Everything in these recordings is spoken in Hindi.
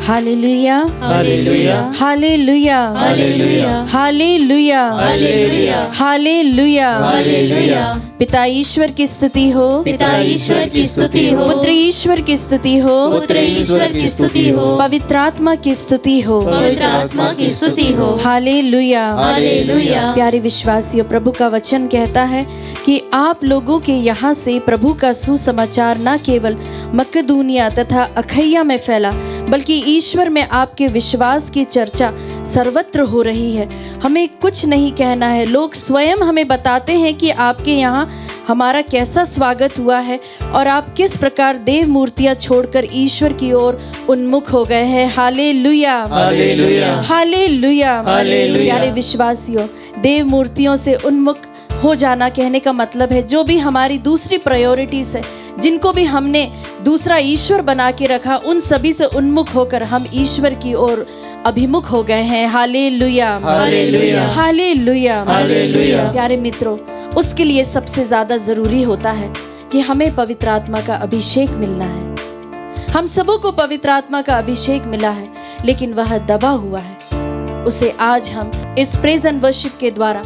Hallelujah, hallelujah, hallelujah, hallelujah, hallelujah, hallelujah, hallelujah. Hallelujah. पिता ईश्वर की स्तुति हो, पिता ईश्वर की स्तुति हो, पुत्र ईश्वर की स्तुति हो, पुत्र ईश्वर की स्तुति हो, पवित्र आत्मा की स्तुति हो, पवित्र आत्मा की स्तुति हो। Hallelujah, hallelujah. प्यारे विश्वासियों, प्रभु का वचन कहता है कि आप लोगों के यहाँ से प्रभु का सुसमाचार न केवल मकदूनिया तथा अखैया में फैला, बल्कि ईश्वर में आपके विश्वास की चर्चा सर्वत्र हो रही है। हमें कुछ नहीं कहना है, लोग स्वयं हमें बताते हैं कि आपके यहाँ हमारा कैसा स्वागत हुआ है और आप किस प्रकार देव मूर्तियां छोड़कर ईश्वर की ओर उन्मुख हो गए हैं। Hallelujah, hallelujah, hallelujah. हालेलुया। प्यारे विश्वासियों, देव मूर्तियों से उन्मुख हो जाना कहने का मतलब है जो भी हमारी दूसरी प्रायोरिटीज है, जिनको भी हमने दूसरा ईश्वर बना के रखा, उन सभी से उन्मुख होकर हम ईश्वर की ओर अभिमुख हो गए हैं। Hallelujah, hallelujah, hallelujah, hallelujah. प्यारे मित्रों, उसके लिए सबसे ज्यादा जरूरी होता है कि हमें पवित्र आत्मा का अभिषेक मिलना है। हम सबों को पवित्र आत्मा का अभिषेक मिला है, लेकिन वह दबा हुआ है। उसे आज हम इस प्रेज एंड वर्शिप के द्वारा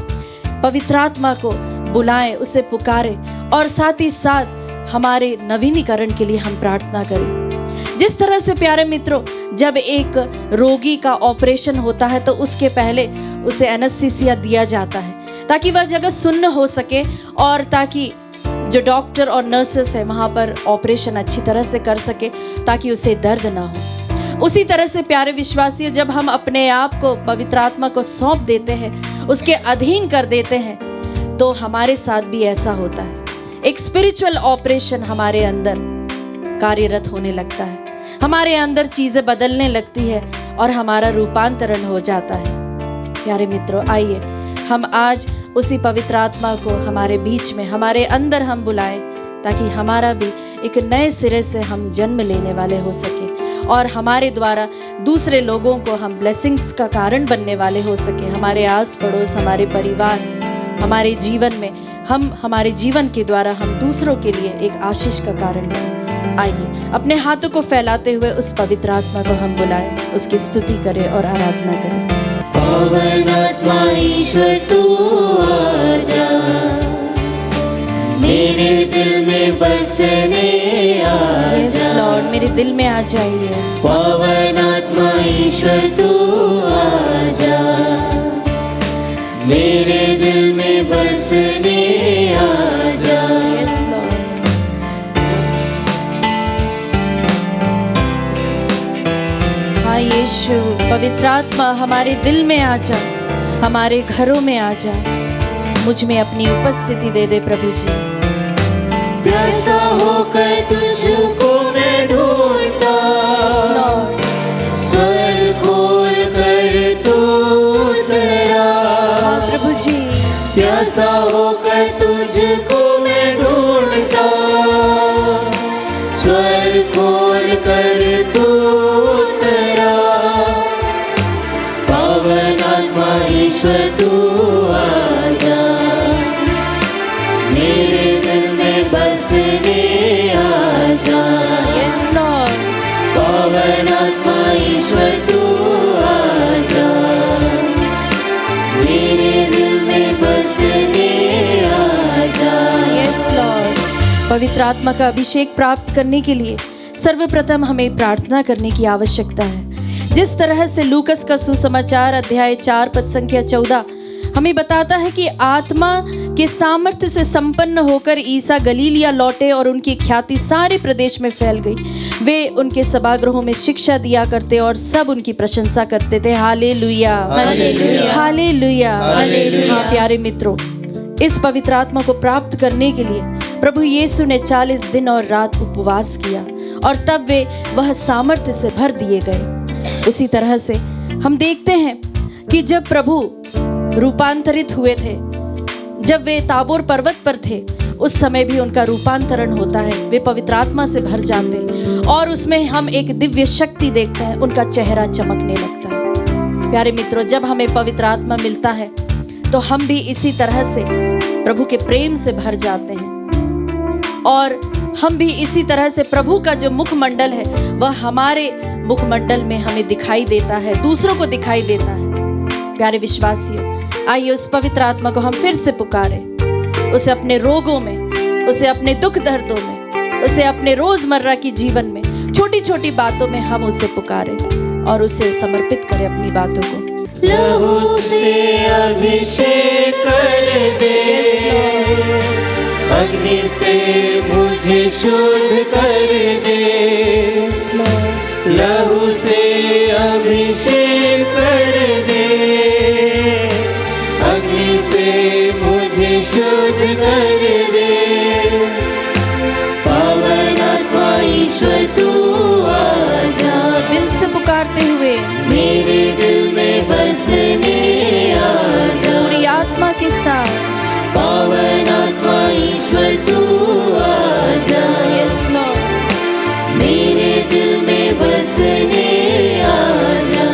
पवित्र आत्मा को बुलाएं, उसे पुकारें और साथ ही साथ हमारे नवीनीकरण के लिए हम प्रार्थना करें। जिस तरह से प्यारे मित्रों, जब एक रोगी का ऑपरेशन होता है तो उसके पहले उसे एनेस्थीसिया दिया जाता है ताकि वह जगह सुन्न हो सके और ताकि जो डॉक्टर और नर्सेस है वहां पर ऑपरेशन अच्छी तरह से कर सके, ताकि उसे दर्द ना हो। उसी तरह से प्यारे विश्वासियों, जब हम अपने आप को पवित्र आत्मा को सौंप देते हैं, उसके अधीन कर देते हैं, तो हमारे साथ भी ऐसा होता है। एक स्पिरिचुअल ऑपरेशन हमारे अंदर कार्यरत होने लगता है, हमारे अंदर चीजें बदलने लगती है और हमारा रूपांतरण हो जाता है। प्यारे मित्रों, आइए हम आज उसी पवित्र आत्मा को हमारे बीच में, हमारे अंदर हम बुलाएं, ताकि हमारा भी एक नए सिरे से हम जन्म लेने वाले हो सके और हमारे द्वारा दूसरे लोगों को हम ब्लेसिंग्स का कारण बनने वाले हो सके। हमारे आस पड़ोस, हमारे परिवार, हमारे जीवन में हमारे जीवन के द्वारा हम दूसरों के लिए एक आशीष का कारण बने। आइए अपने हाथों को फैलाते हुए उस पवित्र आत्मा को हम बुलाएं, उसकी स्तुति करें और आराधना करें। पवित्र आत्मा ईश्वर तू आजा, मेरे दिल में बसने आजा। यस लॉर्ड, मेरे दिल में आ जाइए। पवित्र आत्मा ईश्वर तू आजा, मेरे दिल में बसने आजा। यस लॉर्ड, हाँ यीशु, पवित्र आत्मा हमारे दिल में आ जा, हमारे घरों में आ जा, मुझ में अपनी उपस्थिति दे दे प्रभु जी। प्यासा होकर तुझको मैं ढूंढता, स्वर खोल कर तू तेरा। हाँ प्रभु जी, प्यासा होकर तुझको मैं ढूंढता, स्वर खोल कर तू तेरा। पवित्र आत्मा ईश्वर तू आजा, मेरे दिल में बसने आजा। यस लॉर्ड, पवित्र आत्मा ईश्वर तू आजा, मेरे दिल में बसने आजा। Yes Lord. पवित्र आत्मा का अभिषेक प्राप्त करने के लिए सर्वप्रथम हमें प्रार्थना करने की आवश्यकता है। जिस तरह से लूकस का सुसमाचार अध्याय 4 पद संख्या 14 हमें बताता है कि आत्मा के सामर्थ्य से संपन्न होकर ईसा गलीलिया लौटे और उनकी ख्याति सारे प्रदेश में फैल गई। वे उनके सभागृहों में शिक्षा दिया करते और सब उनकी प्रशंसा करते थे। Hallelujah, hallelujah, hallelujah, hallelujah. हाँ प्यारे मित्रों, इस पवित्र आत्मा को प्राप्त करने के लिए प्रभु यीशु ने 40 दिन और रात उपवास किया और तब वे वह सामर्थ्य से भर दिए गए। उसी तरह से हम देखते हैं कि जब प्रभु रूपांतरित हुए थे, जब वे ताबोर पर्वत पर थे, उस समय भी उनका रूपांतरण होता है। वे पवित्र आत्मा से भर जाते हैं और उसमें हम एक दिव्य शक्ति देखते हैं, उनका चेहरा चमकने लगता है। प्यारे मित्रों, जब हमें पवित्र आत्मा मिलता है तो हम भी इसी तरह से प्रभु के प्रेम से भर जाते हैं और हम भी इसी तरह से प्रभु का जो मुखमंडल है वह हमारे मुखमंडल में हमें दिखाई देता है, दूसरों को दिखाई देता है। प्यारे विश्वासियों, आइए उस पवित्र आत्मा को हम फिर से पुकारें, उसे अपने रोगों में, उसे अपने दुख दर्दों में, उसे अपने रोजमर्रा की जीवन में, छोटी छोटी बातों में हम उसे पुकारें और उसे समर्पित करें अपनी बातों को। लहू से अभिषेक कर दे, अग्नि से मुझे शुद्ध कर दे, लहू से अभिषेक कर दे, अग्नि से मुझे शुद्ध कर दे। पावन आत्मा ईश्वर तू आजा, दिल से पुकारते हुए मेरे दिल में बसने आजा, पूरी आत्मा के साथ। पावन आत्मा ईश्वर तू आजा, यस लॉर्ड, मेरे दिल में बसने आजा।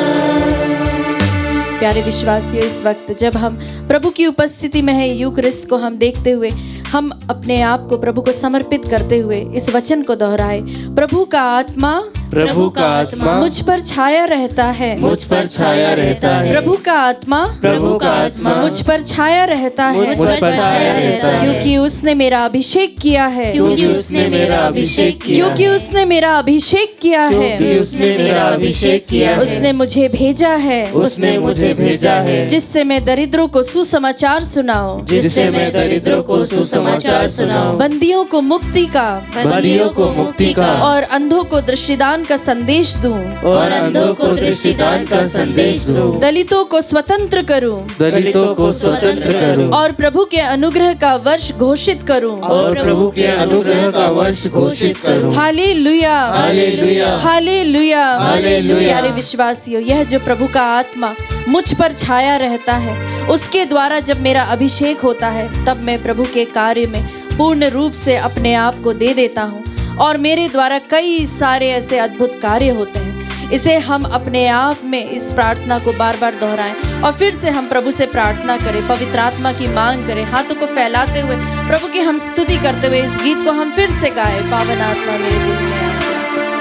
प्यारे विश्वासियों, इस वक्त जब हम प्रभु की उपस्थिति में है, यूकरिस्त को हम देखते हुए हम अपने आप को प्रभु को समर्पित करते हुए इस वचन को दोहराए, प्रभु का आत्मा मुझ पर छाया रहता है, मुझ पर छाया रहता है, प्रभु का आत्मा मुझ पर छाया रहता है, मुझ पर छाया रहता है, क्योंकि उसने मेरा अभिषेक किया है, क्योंकि उसने मेरा अभिषेक किया, क्योंकि उसने मेरा अभिषेक किया है, क्योंकि उसने मेरा अभिषेक किया है, उसने मुझे भेजा है, उसने मुझे भेजा है, जिससे मैं दरिद्रों को सुसमाचार सुनाऊं, जिससे मैं दरिद्रों को सुसमाचार सुनाऊं, बंदियों को मुक्ति का, बंदियों को मुक्ति का, और अंधों को दृष्टिदान का संदेश दूं, और अंधों को दृष्टिदान का संदेश दूं, दलितों को स्वतंत्र करूं, दलितों को स्वतंत्र करूं, और प्रभु के अनुग्रह का वर्ष घोषित करूं, और प्रभु के अनुग्रह का वर्ष घोषित करूं। Hallelujah, hallelujah, hallelujah, hallelujah. प्यारे विश्वासियों, यह जो प्रभु का आत्मा मुझ पर छाया रहता है, उसके द्वारा जब मेरा अभिषेक होता है, तब मैं प्रभु के कार्य में पूर्ण रूप से अपने आप को दे देता हूँ और मेरे द्वारा कई सारे ऐसे अद्भुत कार्य होते हैं। इसे हम अपने आप में इस प्रार्थना को बार बार दोहराएं और फिर से हम प्रभु से प्रार्थना करें, पवित्र आत्मा की मांग करें, हाथों को फैलाते हुए प्रभु की हम स्तुति करते हुए इस गीत को हम फिर से गाएं। पावन आत्मा मेरे दिल में आ जा,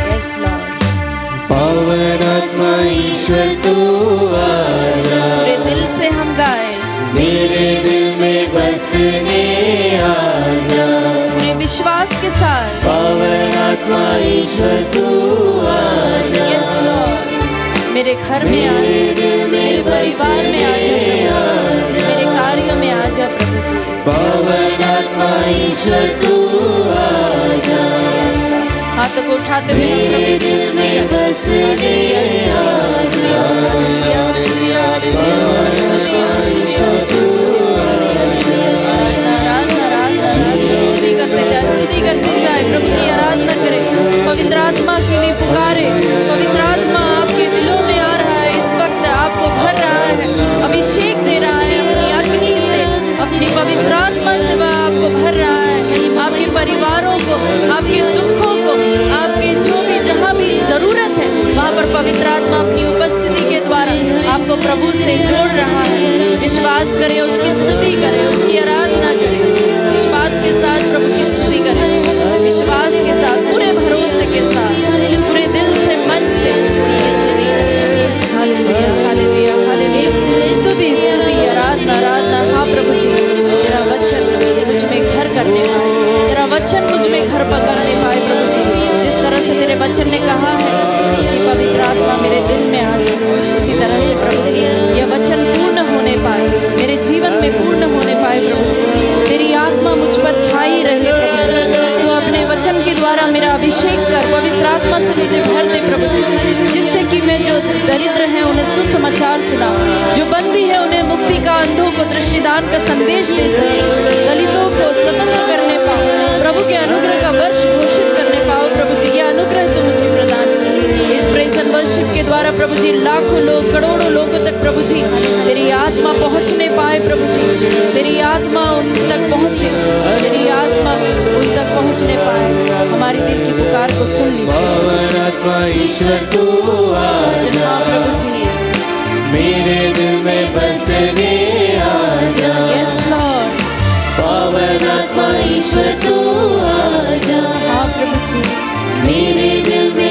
यस लॉर्ड, पावन आत्मा ईश्वर तू आजा, पूरे दिल से हम गाएं, मेरे दिल में बसने आजा, पूरे विश्वास के साथ। पावन आत्मा ईश्वर तू आजा, यस लॉर्ड, मेरे घर में आ जा, मेरे परिवार में आ जा प्रभु जी, मेरे कार्यों में आ जा प्रभु जी। पावन आत्मा ईश्वर तू आजा, यस लॉर्ड, हाथों को उठाते हुए हम प्रभु की स्तुति करते हैं। हालेलुया, स्तुति हो, हालेलुया, हालेलुया, हालेलुया, स्तुति हो, स्तुति, स्तुति, स्तुति, आराधना, आराधना, आराधना, आराधना, स्तुति करते जाए, स्तुति करते जाए, प्रभु की आराधना करें, पवित्र आत्मा के लिए पुकारे। पवित्र आत्मा आपके दिलों में आ रहा है, इस वक्त आपको भर रहा है, अभिषेक दे रहा है अपनी अग्नि से, अपनी पवित्र आत्मा से वह आपको भर रहा है। आपके परिवारों को, आपके दुखों को, आपके जो भी जहाँ भी जरूरत है वहाँ पर पवित्र आत्मा अपनी उपस्थिति के द्वारा आपको प्रभु से जोड़ रहा है। विश्वास करें, उसकी स्तुति करें, उसकी आराधना करें, विश्वास के साथ प्रभु की स्तुति करें, विश्वास के साथ, पूरे भरोसे के साथ, पूरे दिल से, मन से उसकी स्तुति करें। हालेलुया, हालेलुया, हालेलुया, स्तुति, स्तुति, आराधना, आराधना। हाँ प्रभु जी, तेरा वचन मुझ में घर करने पाए, तेरा वचन मुझ में घर पकड़ने पाए प्रभु जी। जिस तरह से तेरे वचन ने कहा है कि पवित्र आत्मा मेरे दिल में आ जाए, उसी तरह से प्रभु जी यह वचन पूर्ण होने पाए, मेरे जीवन में पूर्ण होने पाए प्रभु जी। तेरी आत्मा मुझ पर छाई रहे प्रभु जी। तो अपने वचन के द्वारा मेरा अभिषेक कर, पवित्र आत्मा से मुझे भर दे प्रभु जी, जिससे कि मैं जो दरिद्र हैं उन्हें सुसमाचार सुनाऊं, जो बंदी है उन्हें मुक्ति का, अंधों को दृष्टिदान का संदेश दे सके, दलितों को स्वतंत्र करने पाऊं, प्रभु के अनुग्रह का वर्ष घोषित करने पाओ प्रभु जी। यह अनुग्रह तो मुझे प्रदान कर। इस प्रेज एंड वर्शिप के द्वारा प्रभु जी लाखों लोग, करोड़ों लोगों तक प्रभु जी तेरी आत्मा पहुंचने पाए प्रभु जी, तेरी आत्मा उन तक पहुंचे, तेरी आत्मा उन तक पहुंचने पाए। हमारी दिल की पुकार को सुन लीजिए। पावन आत्मा ईश्वर तू आजा, हाँ प्रभु जी, मेरे दिल में बसने आजा, यस लॉर्ड, पावन आत्मा ईश्वर तू आजा, हाँ प्रभु जी, मेरे दिल में